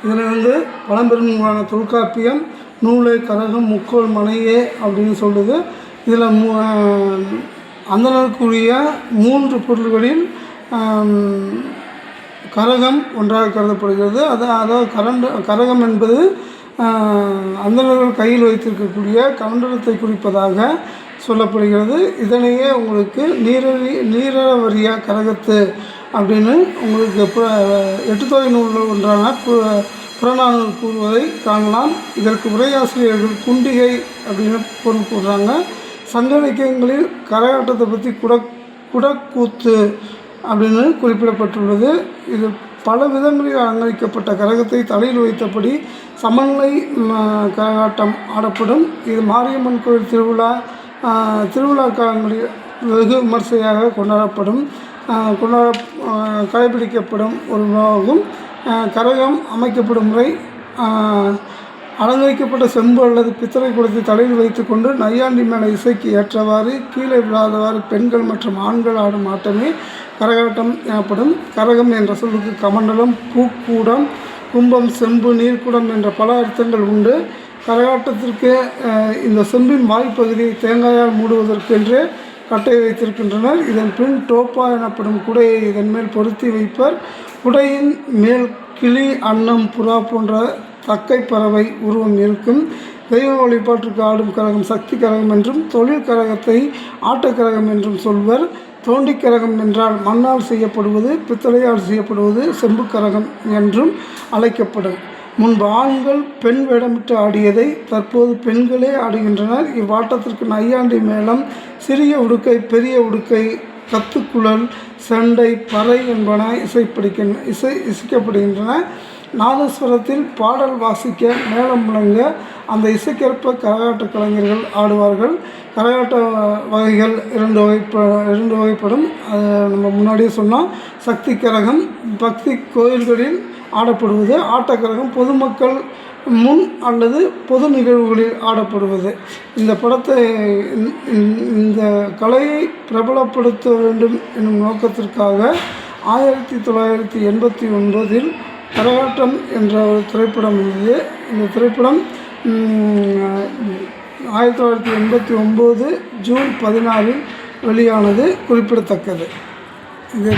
இதில் பழம்பெரும் நூலான தொல்காப்பியம் நூலை கரகம் முக்கோள் மனையே அப்படின்னு சொல்லுது. இதில் அந்தணருக்குரிய 3 பொருள்களில் கரகம் ஒன்றாக கருதப்படுகிறது. அதாவது கரகம் என்பது அந்தணர்கள் கையில் வைத்திருக்கக்கூடிய கமண்டலத்தை குறிப்பதாக சொல்லப்படுகிறது. இதனையே உங்களுக்கு நீரவரியா கரகத்து அப்படின்னு உங்களுக்கு 8 தொகை நூல்கள் ஒன்றான புறநானூறு கூறுவதை காணலாம். இதற்கு உரையாசிரியர்கள் குண்டிகை அப்படின்னு பொருள் கூறுறாங்க. சங்க இலக்கியங்களில் கரகாட்டத்தை பற்றி குடக்கூத்து அப்படின்னு குறிப்பிடப்பட்டுள்ளது. இது பல விதங்களில் அலங்கரிக்கப்பட்ட கரகத்தை தலையில் வைத்தபடி சமநிலை கரகாட்டம் ஆடப்படும். இது மாரியம்மன் கோயில் திருவிழா காலங்களில் வெகு விமர்சையாக கடைபிடிக்கப்படும் ஒரு விழாவாகும். கரகம் அமைக்கப்படும் முறை அலங்கரிக்கப்பட்ட செம்பு அல்லது பித்தளை குடத்தை தலையில் வைத்து கொண்டு நையாண்டி மேலே இசைக்கு ஏற்றவாறு கீழே விழாதவாறு பெண்கள் மற்றும் ஆண்கள் ஆடும் ஆட்டமே கரகாட்டம் எனப்படும். கரகம் என்ற சொல்லுக்கு கமண்டலம், பூக்கூடம், கும்பம், செம்பு, நீர்க்குடம் என்ற பல அர்த்தங்கள் உண்டு. கரகாட்டத்திற்கு இந்த செம்பின் வாய்ப்பகுதியை தேங்காயால் மூடுவதற்கென்றே கட்டை வைத்திருக்கின்றனர். இதன் பின் டோப்பா எனப்படும் குடையை இதன் மேல் பொருத்தி வைப்பர். குடையின் மேல் கிளி, அன்னம், புறா போன்ற தக்கை பறவை உருவம் இருக்கும். தெய்வ வழிபாட்டிற்கு ஆடும் கரகம் சக்தி கரகம் என்றும், தொழில் கரகத்தை ஆட்டக்கரகம் என்றும் சொல்வர். தோண்டி கரகம் என்றால் மண்ணால் செய்யப்படுவது, பித்தளையால் செய்யப்படுவது செம்பு கரகம் என்றும் அழைக்கப்படும். முன்பு ஆண்கள் பெண் வேடமிட்டு ஆடியதை தற்போது பெண்களே ஆடுகின்றனர். இவ்வாட்டத்திற்கு நையாண்டி மேளம், சிறிய உடுக்கை, பெரிய உடுக்கை, கத்துக்குழல், செண்டை, பறை என்பன இசைக்கப்படுகின்றன. நாதஸ்வரத்தில் பாடல் வாசிக்க, மேளம் முழங்க அந்த இசைக்கேற்ப கரகாட்ட கலைஞர்கள் ஆடுவார்கள். கரகாட்ட வகைகள் இரண்டு வகைப்படும். அது நம்ம முன்னாடியே சொன்னோம். சக்தி கரகம் பக்தி கோயில்களில் ஆடப்படுவது, ஆட்டக்கரகம் பொதுமக்கள் முன் அல்லது பொது நிகழ்வுகளில் ஆடப்படுவது. இந்த கலையை பிரபலப்படுத்த வேண்டும் என்னும் நோக்கத்திற்காக 1989 கரகாட்டம் என்ற ஒரு திரைப்படம் இருந்தது. இந்த திரைப்படம் 1989 ஜூன் 16 வெளியானது குறிப்பிடத்தக்கது.